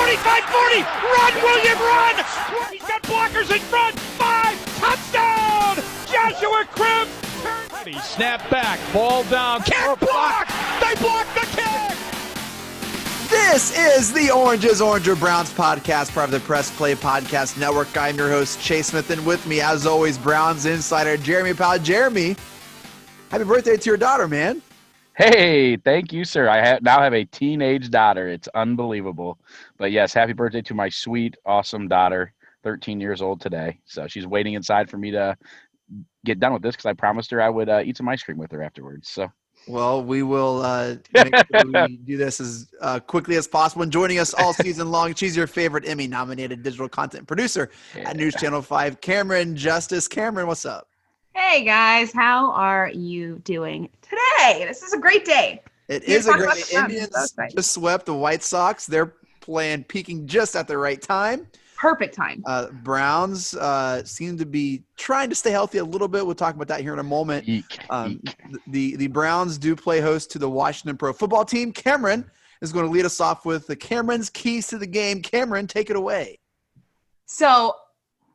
25, 40, run, William, run! He's got blockers in front, 5, touchdown! Joshua Cribbs! Snap back, ball down, kick block! They block the kick! This is the Oranges, Orange or Browns podcast, part of the Press Play Podcast Network. I'm your host, Chase Smith, and with me, as always, Browns insider Jeremy Powell. Jeremy, happy birthday to your daughter, man. Hey, thank you, sir. I now have a teenage daughter. It's unbelievable. But yes, happy birthday to my sweet, awesome daughter, 13 years old today. So she's waiting inside for me to get done with this because I promised her I would eat some ice cream with her afterwards. So. Well, we will make sure we do this as quickly as possible. And joining us all season long, she's your favorite Emmy-nominated digital content producer at News Channel 5, Camryn Justice. Camryn, what's up? Hey, guys. How are you doing today? This is a great day. It is a great day. Indians just swept the White Sox. They're peaking just at the right time. Perfect time. Browns seem to be trying to stay healthy a little bit. We'll talk about that here in a moment. The Browns do play host to the Washington Pro Football Team. Camryn is going to lead us off with the Camryn's keys to the game. Camryn, take it away. So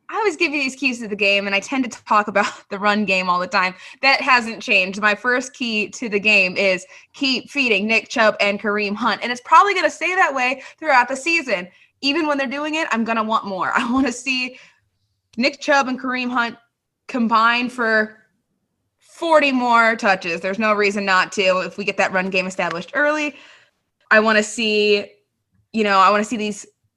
I always give you these keys to the game, and I tend to talk about the run game all the time. That hasn't changed. My first key to the game is keep feeding Nick Chubb and Kareem Hunt, and it's probably going to stay that way throughout the season. Even when they're doing it, I'm going to want more. I want to see Nick Chubb and Kareem Hunt combine for 40 more touches. There's no reason not to if we get that run game established early. I want to see,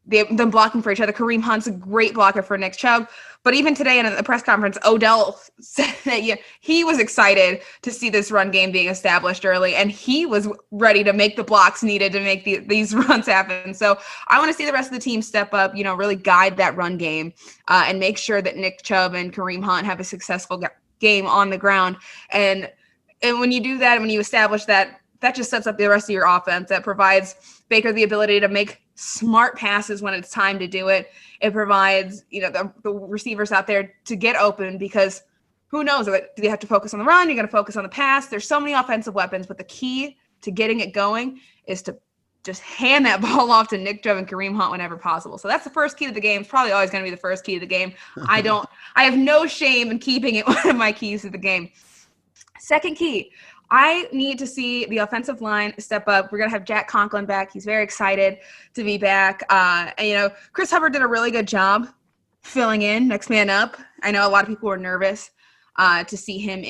them blocking for each other. Kareem Hunt's a great blocker for Nick Chubb. But even today in the press conference, Odell said that he was excited to see this run game being established early, and he was ready to make the blocks needed to make these runs happen. So I want to see the rest of the team step up, really guide that run game and make sure that Nick Chubb and Kareem Hunt have a successful game on the ground. And when you do that, when you establish that, that just sets up the rest of your offense. That provides Baker the ability to make smart passes when it's time to do it. It provides, the receivers out there to get open because who knows? Do they have to focus on the run? You're going to focus on the pass. There's so many offensive weapons, but the key to getting it going is to just hand that ball off to Nick Chubb and Kareem Hunt whenever possible. So that's the first key to the game. It's probably always going to be the first key to the game. I have no shame in keeping it one of my keys to the game. Second key, I need to see the offensive line step up. We're going to have Jack Conklin back. He's very excited to be back. Chris Hubbard did a really good job filling in, next man up. I know a lot of people were nervous to see him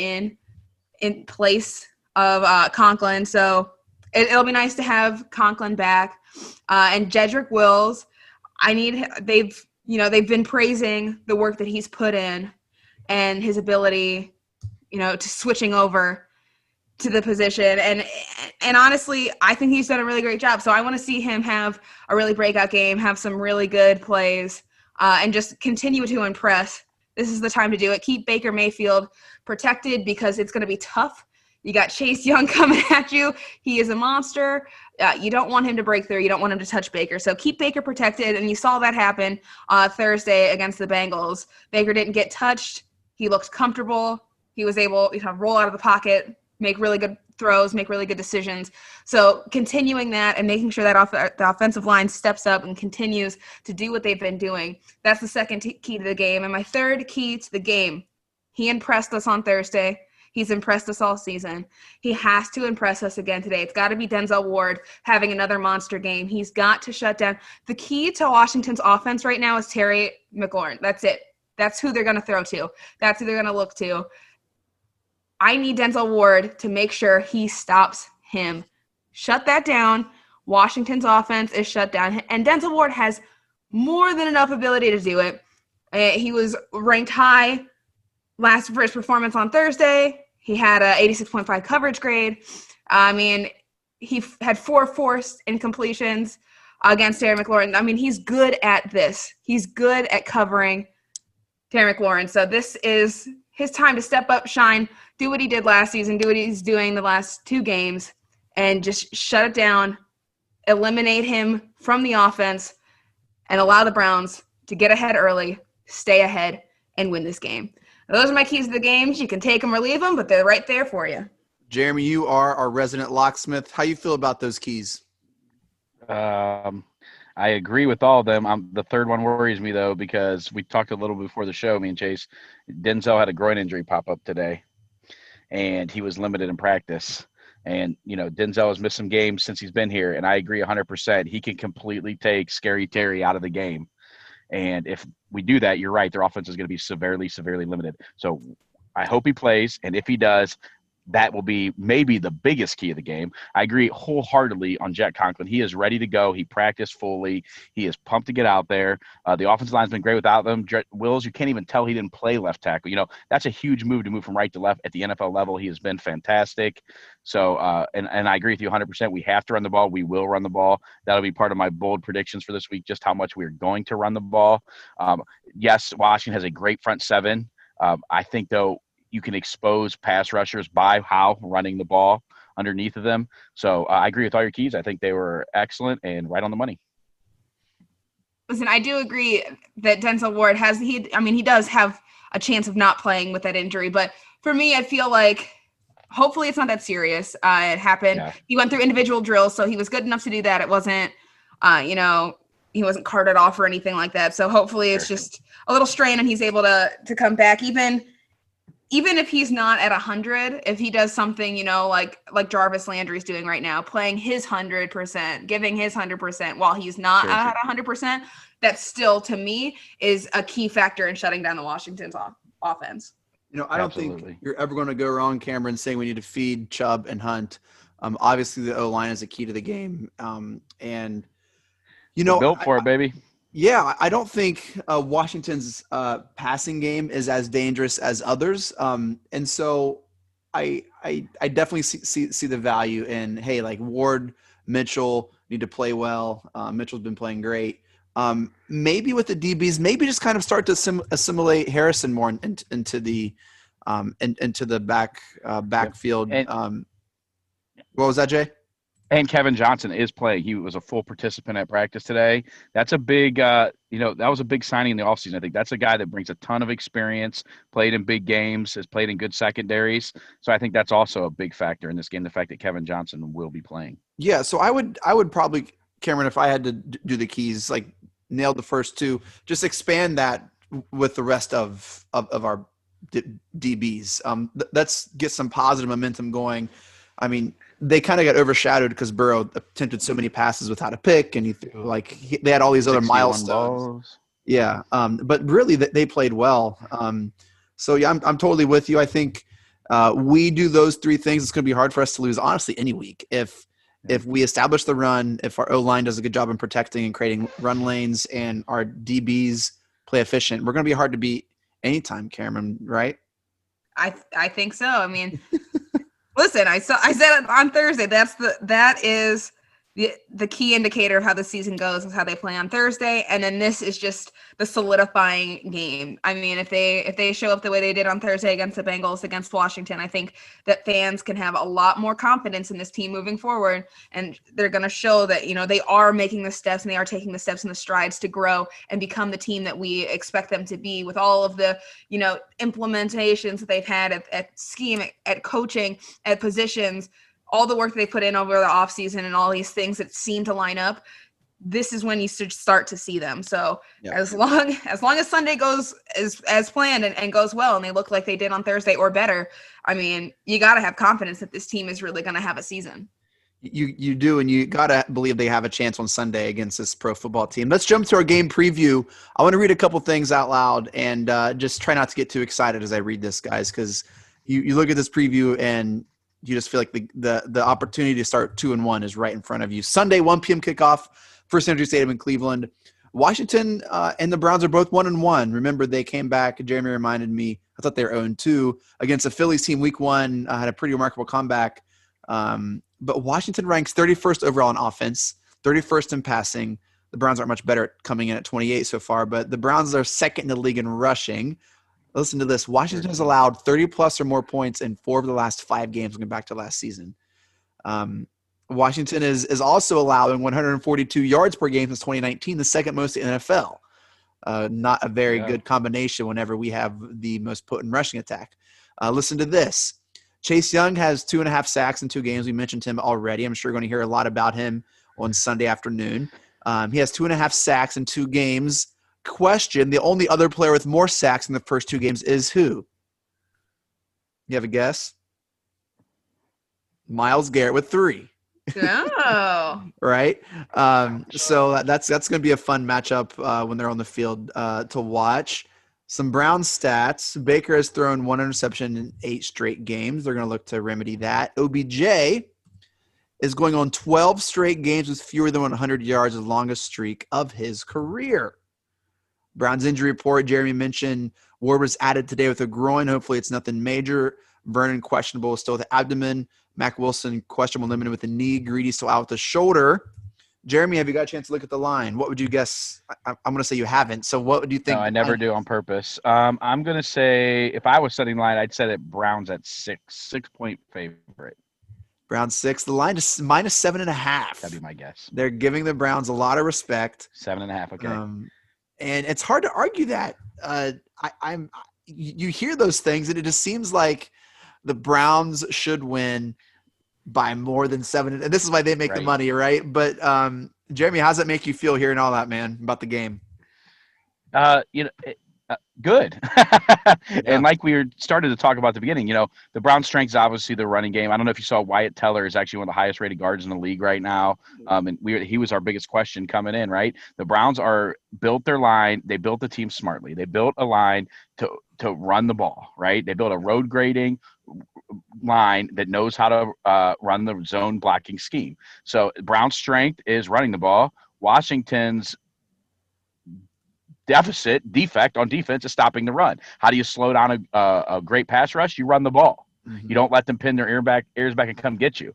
in place of Conklin. So it'll be nice to have Conklin back. And Jedrick Wills, they've been praising the work that he's put in and his ability, to switching over to the position. And honestly, I think he's done a really great job. So I want to see him have a really breakout game, have some really good plays, and just continue to impress. This is the time to do it. Keep Baker Mayfield protected because it's going to be tough. You got Chase Young coming at you. He is a monster. You don't want him to break through. You don't want him to touch Baker. So keep Baker protected. And you saw that happen Thursday against the Bengals. Baker didn't get touched. He looked comfortable. He was able to roll out of the pocket, make really good throws, make really good decisions. So continuing that and making sure that the offensive line steps up and continues to do what they've been doing. That's the second key to the game. And my third key to the game, he impressed us on Thursday. He's impressed us all season. He has to impress us again today. It's got to be Denzel Ward having another monster game. He's got to shut down. The key to Washington's offense right now is Terry McLaurin. That's it. That's who they're going to throw to. That's who they're going to look to. I need Denzel Ward to make sure he stops him. Shut that down. Washington's offense is shut down. And Denzel Ward has more than enough ability to do it. He was ranked high for his performance on Thursday. He had a 86.5 coverage grade. He had 4 forced incompletions against Terry McLaurin. He's good at this. He's good at covering Terry McLaurin. So this is his time to step up, shine, do what he did last season, do what he's doing the last 2 games, and just shut it down, eliminate him from the offense, and allow the Browns to get ahead early, stay ahead, and win this game. Those are my keys to the games. You can take them or leave them, but they're right there for you. Jeremy, you are our resident locksmith. How you feel about those keys? I agree with all of them. The third one worries me, though, because we talked a little before the show, me and Chase. Denzel had a groin injury pop up today, and he was limited in practice. And, Denzel has missed some games since he's been here, and I agree 100%. He can completely take Scary Terry out of the game. And if we do that, you're right, their offense is going to be severely, severely limited. So I hope he plays, and if he does, that will be maybe the biggest key of the game. I agree wholeheartedly on Jet Conklin. He is ready to go. He practiced fully. He is pumped to get out there. The offensive line's been great without them. Wills, you can't even tell he didn't play left tackle. That's a huge move to move from right to left at the NFL level. He has been fantastic. So, and I agree with you 100%. We have to run the ball. We will run the ball. That'll be part of my bold predictions for this week, just how much we're going to run the ball. Yes, Washington has a great front seven. I think, though, you can expose pass rushers by how running the ball underneath of them. So I agree with all your keys. I think they were excellent and right on the money. Listen, I do agree that Denzel Ward he does have a chance of not playing with that injury. But for me, I feel like hopefully it's not that serious. It happened. Yeah. He went through individual drills, so he was good enough to do that. It wasn't, he wasn't carted off or anything like that. So hopefully it's just a little strain and he's able to come back. Even if he's not at 100, if he does something, like Jarvis Landry's doing right now, playing his 100%, giving his 100% while he's not at 100%, that still, to me, is a key factor in shutting down the Washington's offense. I don't think you're ever going to go wrong, Camryn, saying we need to feed Chubb and Hunt. Obviously, the O-line is a key to the game. And, we're built for it, baby. Yeah, I don't think Washington's passing game is as dangerous as others, and so I definitely see the value in, hey, like Ward, Mitchell need to play well. Mitchell's been playing great. Maybe with the DBs, maybe just kind of start to assimilate Harrison more into the backfield. What was that, Jay? And Kevin Johnson is playing. He was a full participant at practice today. That's a big, that was a big signing in the offseason. I think that's a guy that brings a ton of experience, played in big games, has played in good secondaries. So I think that's also a big factor in this game, the fact that Kevin Johnson will be playing. Yeah, so I would probably, Camryn, if I had to do the keys, like nailed the first two, just expand that with the rest of our DBs. Let's get some positive momentum going. I mean, they kind of got overshadowed because Burrow attempted so many passes without a pick, and they had all these other milestones. Balls. Yeah, but really they played well. So yeah, I'm totally with you. I think we do those three things. It's going to be hard for us to lose, honestly, any week. If we establish the run, if our O-line does a good job in protecting and creating run lanes, and our DBs play efficient, we're going to be hard to beat anytime, Camryn, right? I think so. I mean. Listen, I said it on Thursday. That is the key indicator of how the season goes is how they play on Thursday, and then this is just the solidifying game. I mean, if they show up the way they did on Thursday against the Bengals, against Washington, I think that fans can have a lot more confidence in this team moving forward, and they're going to show that they are making the steps and they are taking the steps and the strides to grow and become the team that we expect them to be, with all of the implementations that they've had at scheme, at coaching, at positions. All the work they put in over the offseason and all these things that seem to line up, this is when you should start to see them. So as long as Sunday goes as planned and goes well and they look like they did on Thursday or better, I mean, you got to have confidence that this team is really going to have a season. You do, and you got to believe they have a chance on Sunday against this pro football team. Let's jump to our game preview. I want to read a couple things out loud and just try not to get too excited as I read this, guys, because you look at this preview and you just feel like the opportunity to start 2-1 is right in front of you. Sunday, 1 p.m. kickoff, First Energy Stadium in Cleveland. Washington and the Browns are both 1-1. Remember, they came back. Jeremy reminded me, I thought they were 0-2 against the Phillies team week 1. Had a pretty remarkable comeback. But Washington ranks 31st overall in offense, 31st in passing. The Browns aren't much better at coming in at 28 so far, but the Browns are second in the league in rushing. Listen to this. Washington has allowed 30-plus or more points in 4 of the last 5 games going back to last season. Washington is also allowing 142 yards per game since 2019, the second most in the NFL. Not a very good combination whenever we have the most potent rushing attack. Listen to this. Chase Young has 2.5 sacks in 2 games. We mentioned him already. I'm sure you're going to hear a lot about him on Sunday afternoon. He has 2.5 sacks in 2 games. Question, the only other player with more sacks in the first 2 games is who? You have a guess? Myles Garrett with 3. Oh. Right? So that's going to be a fun matchup when they're on the field to watch. Some Browns stats. Baker has thrown 1 interception in 8 straight games. They're going to look to remedy that. OBJ is going on 12 straight games with fewer than 100 yards, the longest streak of his career. Browns injury report, Jeremy mentioned Ward was added today with a groin. Hopefully it's nothing major. Vernon questionable still with the abdomen. Mac Wilson questionable limited with the knee. Greedy still out with the shoulder. Jeremy, have you got a chance to look at the line? What would you guess? I'm going to say you haven't. So what would you think? No, I never do on purpose. I'm going to say if I was setting the line, I'd set it Browns at 6-point favorite. Browns 6. The line is minus 7.5. That'd be my guess. They're giving the Browns a lot of respect. 7.5. Okay. And it's hard to argue that. You hear those things, and it just seems like the Browns should win by more than 7. And this is why they make the money, right? But Jeremy, how does that make you feel hearing all that, man, about the game? Good. And like we started to talk about at the beginning, the Browns' strength is obviously the running game. I don't know if you saw Wyatt Teller is actually one of the highest rated guards in the league right now. And he was our biggest question coming in, right? The Browns built their line. They built the team smartly. They built a line to run the ball, right? They built a road grading line that knows how to run the zone blocking scheme. So Brown's strength is running the ball. Washington's defect on defense is stopping the run. How do you slow down a great pass rush? You run the ball. Mm-hmm. You don't let them pin their ears back and come get you.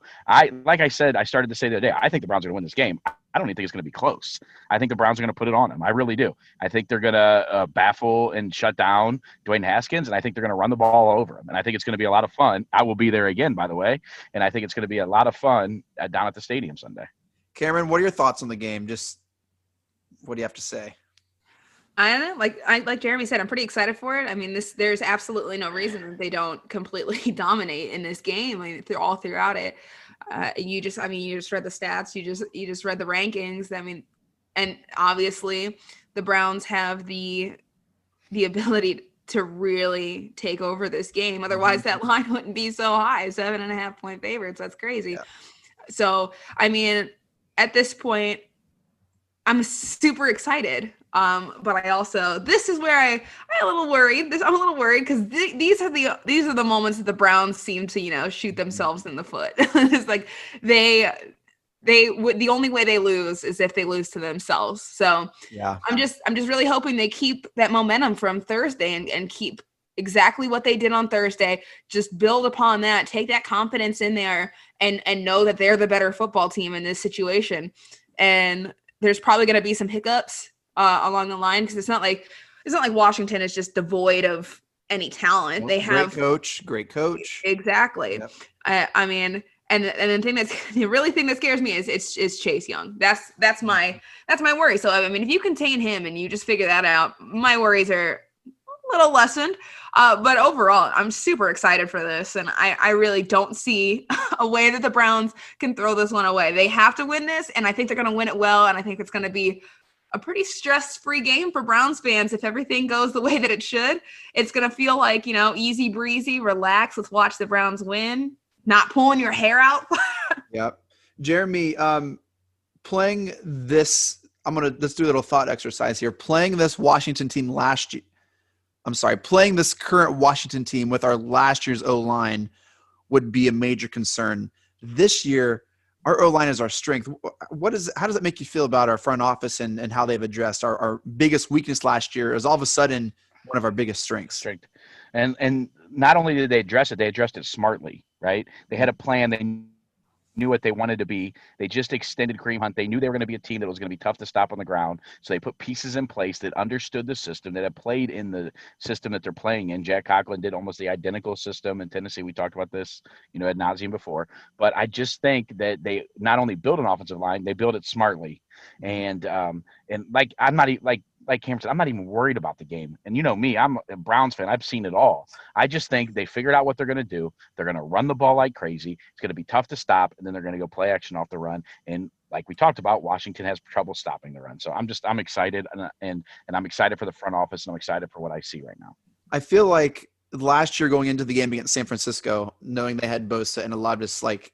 Like I said, I started to say the other day, I think the Browns are going to win this game. I don't even think it's going to be close. I think the Browns are going to put it on them. I really do. I think they're going to baffle and shut down Dwayne Haskins, and I think they're going to run the ball over him. And I think it's going to be a lot of fun. I will be there again, by the way, and I think it's going to be a lot of fun down at the stadium Sunday. Camryn, what are your thoughts on the game? Just what do you have to say? I don't know. Like Jeremy said, I'm pretty excited for it. I mean, there's absolutely no reason that they don't completely dominate in this game. I mean, all throughout it. You just read the stats. You just read the rankings. I mean, and obviously the Browns have the ability to really take over this game. Otherwise, that line wouldn't be so high. 7.5-point favorites. That's crazy. Yeah. So, I mean, at this point, I'm super excited. But I also, this is where I'm a little worried. I'm a little worried because these are the moments that the Browns seem to, shoot themselves in the foot. It's like they would, the only way they lose is if they lose to themselves. So yeah, I'm just really hoping they keep that momentum from Thursday and keep exactly what they did on Thursday. Just build upon that, take that confidence in there and know that they're the better football team in this situation. And there's probably going to be some hiccups along the line because it's not like Washington is just devoid of any talent. They have great coach. Exactly. Yep. I mean, and the really thing that scares me is Chase Young. That's my worry. So I mean, if you contain him and you just figure that out, my worries are a little lessened. But overall, I'm super excited for this, and I really don't see a way that the Browns can throw this one away. They have to win this, and I think they're going to win it well, and I think it's going to be a pretty stress-free game for Browns fans. If everything goes the way that it should, it's going to feel like, easy breezy, relax. Let's watch the Browns win, not pulling your hair out. Yep. Jeremy, playing this, let's do a little thought exercise here. Playing this Washington team playing this current Washington team with our last year's O-line would be a major concern. This year, our O-line is our strength. How does that make you feel about our front office and how they've addressed our biggest weakness last year is all of a sudden one of our biggest strengths? And not only did they address it, they addressed it smartly, right? They had a plan. They knew what they wanted to be. They just extended Kareem Hunt. They knew they were going to be a team that was going to be tough to stop on the ground. So they put pieces in place that understood the system, that had played in the system that they're playing in. Jack Conklin did almost the identical system in Tennessee. We talked about this, ad nauseum before. But I just think that they not only build an offensive line, they build it smartly. And like I'm not like like Cameron said, I'm not even worried about the game. And you know me, I'm a Browns fan. I've seen it all. I just think they figured out what they're going to do. They're going to run the ball like crazy. It's going to be tough to stop, and then they're going to go play action off the run. And like we talked about, Washington has trouble stopping the run. So I'm excited, and I'm excited for the front office, and I'm excited for what I see right now. I feel like last year going into the game against San Francisco, knowing they had Bosa and a lot of this like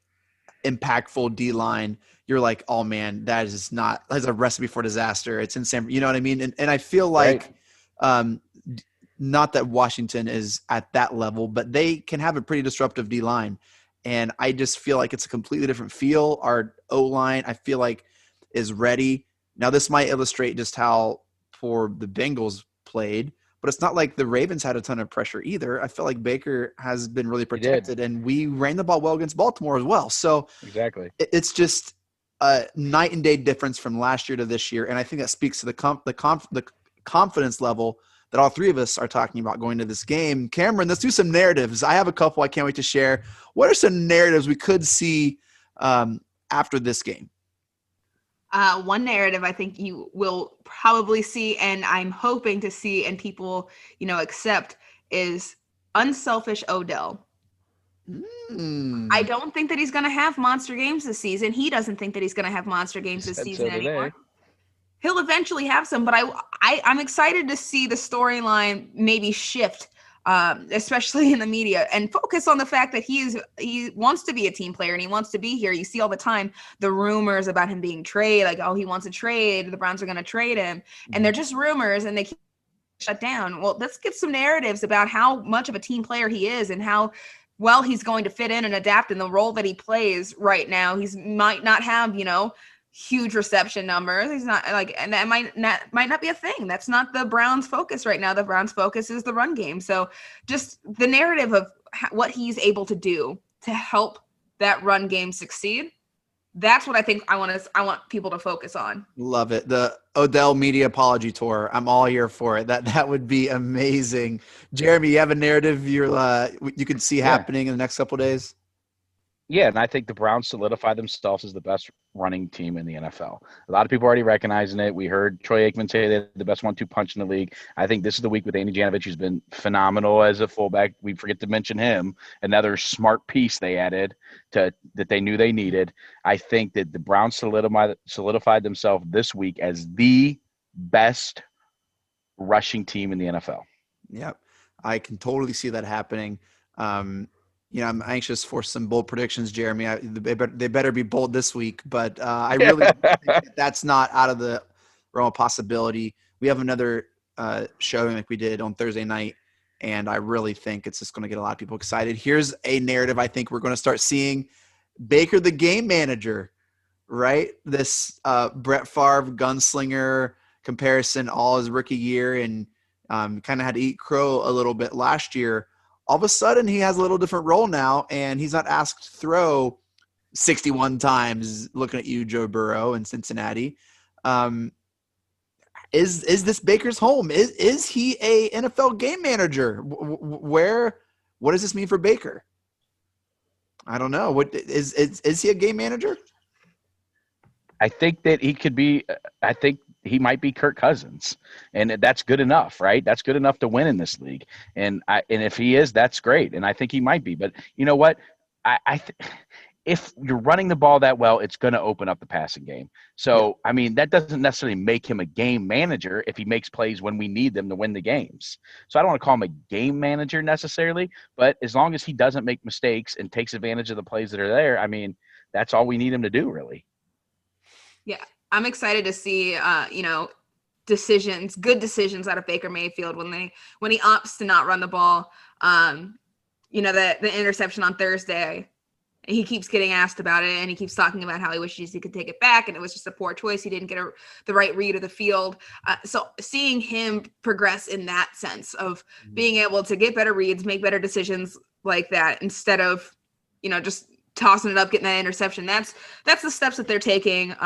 impactful D-line, you're like, oh man, that's a recipe for disaster. It's in you know what I mean? And I feel like, not that Washington is at that level, but they can have a pretty disruptive D-line. And I just feel like it's a completely different feel. Our O-line, I feel like, is ready. Now this might illustrate just how poor the Bengals played, but it's not like the Ravens had a ton of pressure either. I feel like Baker has been really protected, and we ran the ball well against Baltimore as well. So exactly, it's just a night and day difference from last year to this year, and I think that speaks to the confidence level that all three of us are talking about going to this game. Camryn, let's do some narratives. I have a couple I can't wait to share. What are some narratives we could see after this game? One narrative I think you will probably see, and I'm hoping to see, and people, accept, is unselfish Odell. I don't think that he's going to have monster games this season. He doesn't think that he's going to have monster games this season anymore. He'll eventually have some, but I'm excited to see the storyline maybe shift, especially in the media, and focus on the fact that he wants to be a team player and he wants to be here. You see all the time the rumors about him being traded, like, oh, he wants a trade, the Browns are going to trade him, and they're just rumors and they keep shut down. Well, let's get some narratives about how much of a team player he is and how well he's going to fit in and adapt in the role that he plays right now. He might not have, huge reception numbers. He's not and that might not be a thing. That's not the Browns' focus right now. The Browns' focus is the run game. So just the narrative of what he's able to do to help that run game succeed. That's what I think I want people to focus on. Love it. The Odell media apology tour. I'm all here for it. That would be amazing. Jeremy, you have a narrative you can see happening in the next couple of days? Yeah, and I think the Browns solidify themselves as the best running team in the NFL. A lot of people are already recognizing it. We heard Troy Aikman say they're the best 1-2 punch in the league. I think this is the week with Andy Janovich, who's been phenomenal as a fullback. We forget to mention him. Another smart piece they added that they knew they needed. I think that the Browns solidified themselves this week as the best rushing team in the NFL. Yep, I can totally see that happening. I'm anxious for some bold predictions, Jeremy. They better be bold this week, but I really think that's not out of the realm of possibility. We have another showing like we did on Thursday night, and I really think it's just going to get a lot of people excited. Here's a narrative I think we're going to start seeing. Baker, the game manager, right? This Brett Favre gunslinger comparison all his rookie year, and kind of had to eat crow a little bit last year. All of a sudden, he has a little different role now, and he's not asked to throw 61 times. Looking at you, Joe Burrow in Cincinnati. Is this Baker's home? Is he a NFL game manager? What does this mean for Baker? I don't know. What is he a game manager? I think that he could be. I think he might be Kirk Cousins, and that's good enough, right? That's good enough to win in this league. And if he is, that's great. And I think he might be. But you know what? If you're running the ball that well, it's going to open up the passing game. So, I mean, that doesn't necessarily make him a game manager if he makes plays when we need them to win the games. So I don't want to call him a game manager necessarily, but as long as he doesn't make mistakes and takes advantage of the plays that are there, I mean, that's all we need him to do, really. Yeah. I'm excited to see, good decisions out of Baker Mayfield when he opts to not run the ball. The interception on Thursday, he keeps getting asked about it, and he keeps talking about how he wishes he could take it back, and it was just a poor choice. He didn't get the right read of the field. So seeing him progress in that sense of being able to get better reads, make better decisions like that, instead of, just tossing it up, getting that interception. That's the steps that they're taking.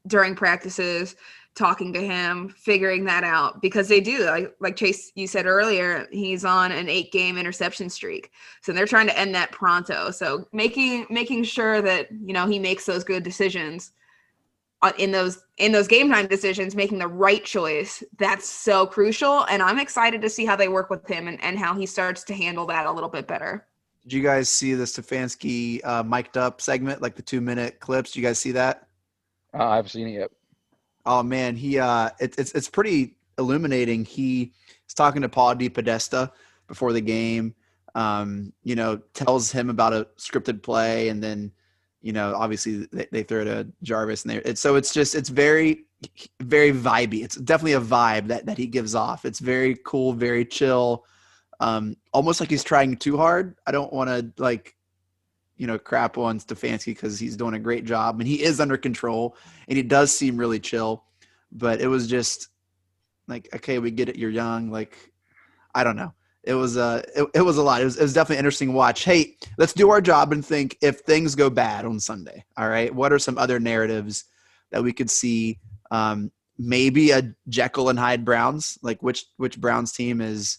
During practices, talking to him, figuring that out, because they do, like Chase, you said earlier, he's on an 8-game interception streak. So they're trying to end that pronto. So making sure that, he makes those good decisions in those game time decisions, making the right choice. That's so crucial. And I'm excited to see how they work with him and how he starts to handle that a little bit better. Did you guys see the Stefanski mic'd up segment, like the 2-minute clips? Did you guys see that? I've seen it yet. Oh man, it's pretty illuminating. He is talking to Paul DePodesta before the game. Tells him about a scripted play, and then obviously they throw to Jarvis, and it's very, very vibey. It's definitely a vibe that he gives off. It's very cool, very chill, almost like he's trying too hard. I don't want to crap on Stefanski because he's doing a great job and he is under control and he does seem really chill. But it was just like, okay, we get it. You're young. Like, I don't know. It was it was a lot. It was definitely an interesting watch. Hey, let's do our job and think if things go bad on Sunday. All right, what are some other narratives that we could see? Maybe a Jekyll and Hyde Browns. Like which Browns team is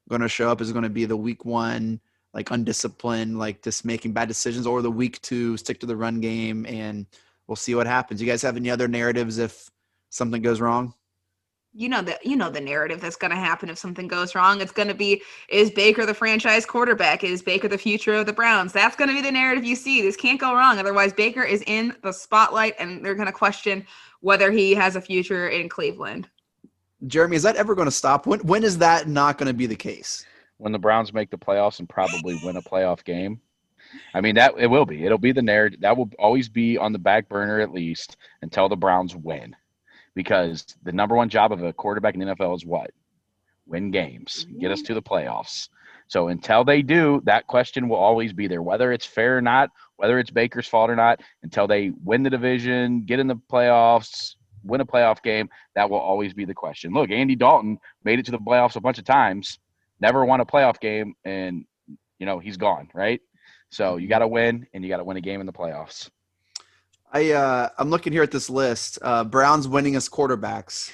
going to show up? Is going to be the week 1 like undisciplined, like just making bad decisions, or the week 2 stick to the run game, and we'll see what happens. You guys have any other narratives if something goes wrong? The narrative that's going to happen if something goes wrong. It's going to be, is Baker the franchise quarterback? Is Baker the future of the Browns? That's going to be the narrative you see. This can't go wrong. Otherwise, Baker is in the spotlight, and they're going to question whether he has a future in Cleveland. Jeremy, is that ever going to stop? When is that not going to be the case? When the Browns make the playoffs and probably win a playoff game. I mean, that it will be. It'll be the narrative. That will always be on the back burner at least until the Browns win. Because the number one job of a quarterback in the NFL is what? Win games, get us to the playoffs. So until they do, that question will always be there, whether it's fair or not, whether it's Baker's fault or not. Until they win the division, get in the playoffs, win a playoff game, that will always be the question. Look, Andy Dalton made it to the playoffs a bunch of times, never won a playoff game, and he's gone, right? So you got to win, and you got to win a game in the playoffs. I'm looking here at this list. Browns winningest quarterbacks,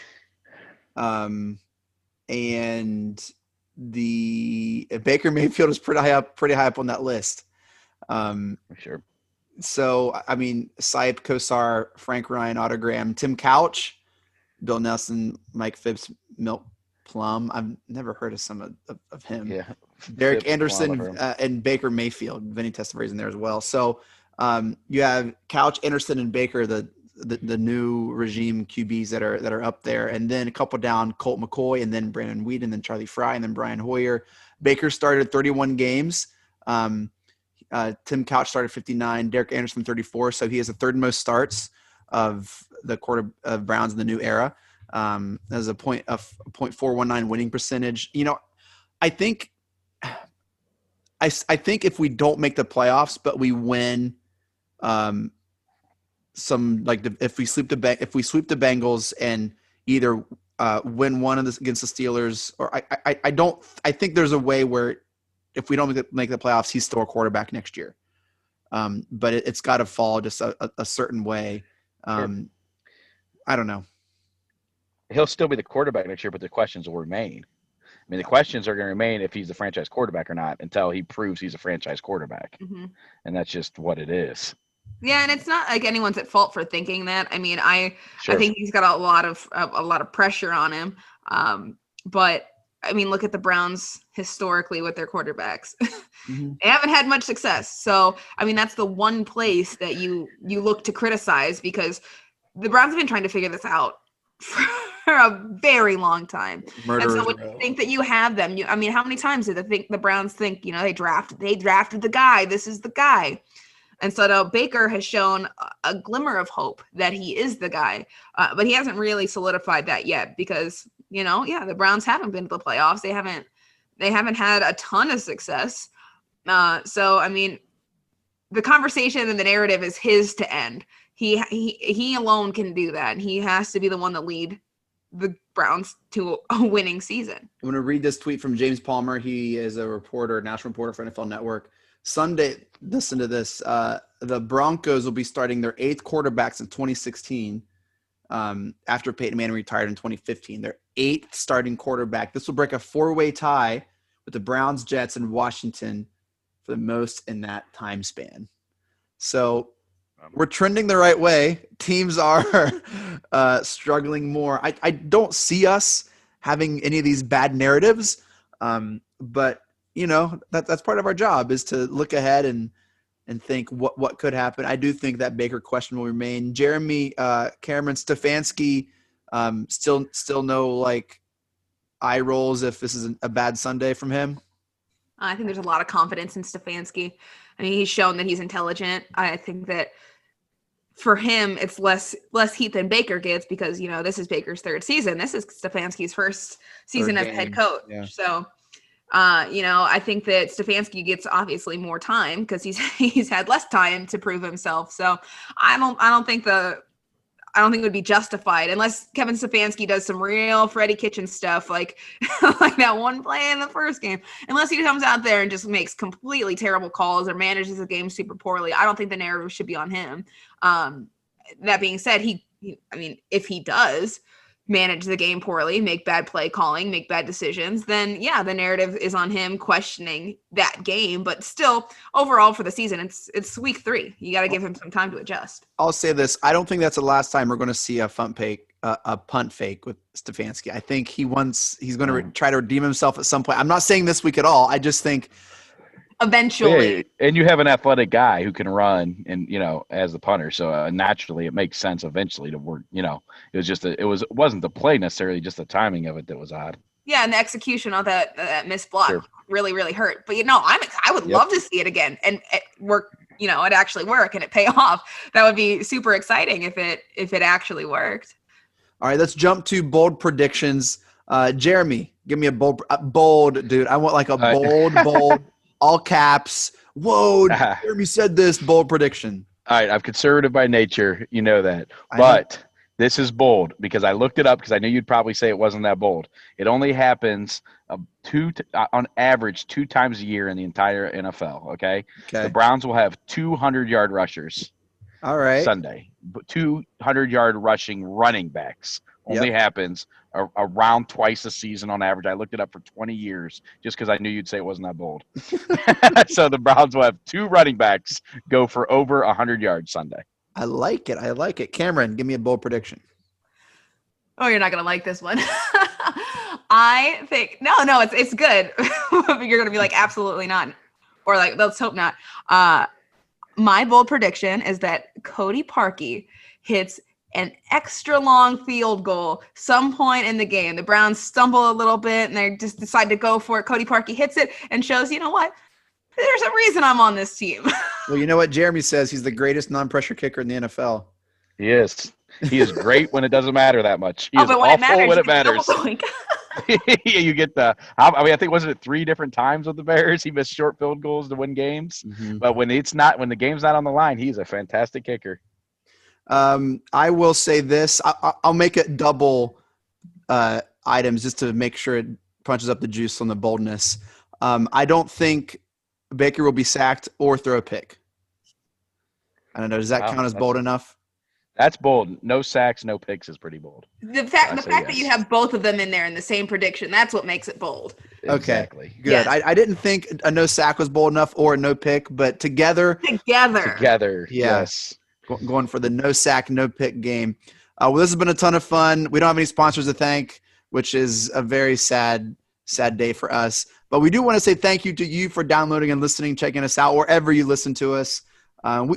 and the Baker Mayfield is pretty high up on that list. Sure. So I mean, Saip, Kosar, Frank Ryan, Autogram, Tim Couch, Bill Nelson, Mike Phipps, Milt Plum. I've never heard of some of him. Yeah. Derek Phipps, Anderson and Baker Mayfield. Vinny Testavere's in there as well. So. You have Couch, Anderson, and Baker, the new regime QBs that are up there, and then a couple down, Colt McCoy, and then Brandon Weed, and then Charlie Fry, and then Brian Hoyer. Baker started 31 games. Tim Couch started 59. Derek Anderson 34. So he has the third most starts of the of Browns in the new era. As a .419 winning percentage. I think if we don't make the playoffs, but we win. If we sweep the Bengals and either win one of this against the Steelers, or I think there's a way where if we don't make the playoffs, he's still a quarterback next year. But it's got to fall just a certain way. Sure. I don't know. He'll still be the quarterback next year, but the questions will remain. I mean, the questions are going to remain if he's the franchise quarterback or not until he proves he's a franchise quarterback. Mm-hmm. And that's just what it is. Yeah, and it's not like anyone's at fault for thinking that. I mean, I think he's got a lot of pressure on him. But I mean, look at the Browns historically with their quarterbacks. Mm-hmm. They haven't had much success. So, I mean, that's the one place that you look to criticize, because the Browns have been trying to figure this out for a very long time. And so when you think that you have them, I mean, how many times did the Browns think, they drafted the guy, this is the guy. And so now Baker has shown a glimmer of hope that he is the guy, but he hasn't really solidified that yet because, the Browns haven't been to the playoffs. They haven't had a ton of success. So, I mean, the conversation and the narrative is his to end. He alone can do that. He has to be the one that lead the Browns to a winning season. I'm going to read this tweet from James Palmer. He is a national reporter for NFL Network. Sunday, listen to this. The Broncos will be starting their 8th quarterbacks in 2016 after Peyton Manning retired in 2015. Their 8th starting quarterback. This will break a 4-way tie with the Browns, Jets, and Washington for the most in that time span. So we're trending the right way. Teams are struggling more. I don't see us having any of these bad narratives, but that's part of our job is to look ahead and think what could happen. I do think that Baker question will remain. Jeremy, Camryn, Stefanski, still no like eye rolls if this is a bad Sunday from him. I think there's a lot of confidence in Stefanski. I mean, he's shown that he's intelligent. I think that for him, it's less heat than Baker gets because, this is Baker's third season. This is Stefanski's first season as head coach. Yeah. So, I think that Stefanski gets obviously more time because he's had less time to prove himself. So I don't think it would be justified unless Kevin Stefanski does some real Freddie Kitchen stuff like that one play in the first game. Unless he comes out there and just makes completely terrible calls or manages the game super poorly, I don't think the narrative should be on him. That being said, if he does manage the game poorly, make bad play calling, make bad decisions, then yeah, the narrative is on him questioning that game. But still, overall for the season, it's week 3. You got to give him some time to adjust. I'll say this: I don't think that's the last time we're going to see a punt fake with Stefanski. I think he's going to try to redeem himself at some point. I'm not saying this week at all. I just think eventually. Yeah, and you have an athletic guy who can run and, as the punter. So naturally it makes sense eventually to work, it wasn't the play necessarily, just the timing of it that was odd. Yeah. And the execution of that missed block really, really hurt. But, I would love to see it again and it work, it actually work and it pay off. That would be super exciting if it actually worked. All right, let's jump to bold predictions. Jeremy, give me a bold, dude. I want like a bold, all caps. Whoa, Jeremy said this bold prediction. All right, I'm conservative by nature. You know that. But this is bold because I looked it up because I knew you'd probably say it wasn't that bold. It only happens on average 2 times a year in the entire NFL, okay? The Browns will have 200-yard rushers. All right. Sunday. 200-yard rushing running backs only happens around twice a season on average. I looked it up for 20 years just because I knew you'd say it wasn't that bold. So the Browns will have 2 running backs go for over 100 yards Sunday. I like it. Camryn, give me a bold prediction. Oh, you're not going to like this one. I think – no, it's good. You're going to be like, absolutely not. Or like, let's hope not. My bold prediction is that Cody Parkey hits an extra long field goal some point in the game. The Browns stumble a little bit and they just decide to go for it. Cody Parkey hits it and shows, you know what? There's a reason I'm on this team. Well, you know what Jeremy says? He's the greatest non-pressure kicker in the NFL. He is. He is great when it doesn't matter that much. He is but when it matters. You get I think wasn't it 3 different times with the Bears? He missed short field goals to win games. Mm-hmm. But when the game's not on the line, he's a fantastic kicker. I will say this. I'll make it double items just to make sure it punches up the juice on the boldness. I don't think Baker will be sacked or throw a pick. I don't know. Does that count as bold enough? That's bold. No sacks, no picks is pretty bold. The fact that you have both of them in there in the same prediction, that's what makes it bold. Okay, exactly. Good. Yes. I didn't think a no sack was bold enough or a no pick, but together. Yes. Going for the no sack, no pick game. Well, this has been a ton of fun. We don't have any sponsors to thank, which is a very sad day for us. But we do want to say thank you to you for downloading and listening, checking us out wherever you listen to us.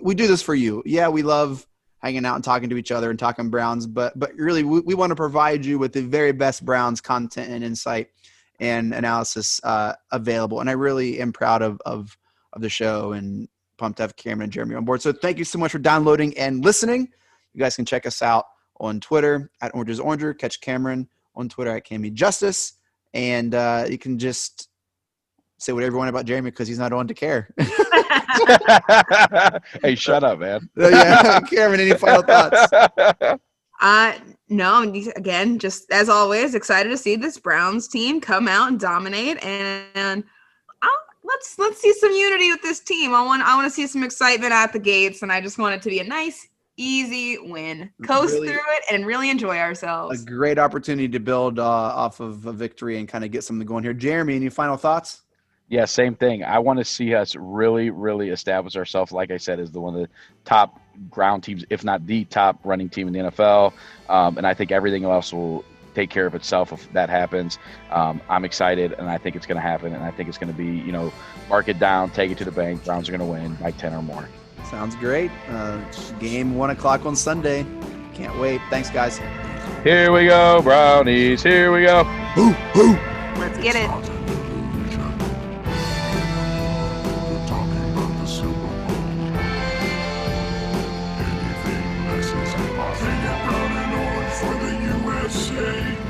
We do this for you. Yeah, we love hanging out and talking to each other and talking Browns, but really we want to provide you with the very best Browns content and insight and analysis available. And I really am proud of the show and pumped to have Camryn and Jeremy on board. So thank you so much for downloading and listening. You guys can check us out on Twitter at OrangeIsOranger. Catch Camryn on Twitter at CammyJustice. And you can just say whatever you want about Jeremy because he's not on to care. Hey, shut up, man. Yeah, Camryn, any final thoughts? No, again, just as always, excited to see this Browns team come out and dominate, and let's see some unity with this team. I want to see some excitement at the gates, and I just want it to be a nice, easy win. Coast through it and really enjoy ourselves. A great opportunity to build off of a victory and kind of get something going here. Jeremy, any final thoughts? Yeah, same thing. I want to see us really, really establish ourselves, like I said, as one of the top ground teams, if not the top running team in the NFL. And I think everything else will take care of itself if that happens. I'm excited, and I think it's going to happen, and I think it's going to be, mark it down, take it to the bank. Browns are going to win by 10 or more. Sounds great. Game 1 o'clock on Sunday. Can't wait. Thanks, guys. Here we go, Brownies. Here we go. Let's get it. Anything less is impossible. For the USA.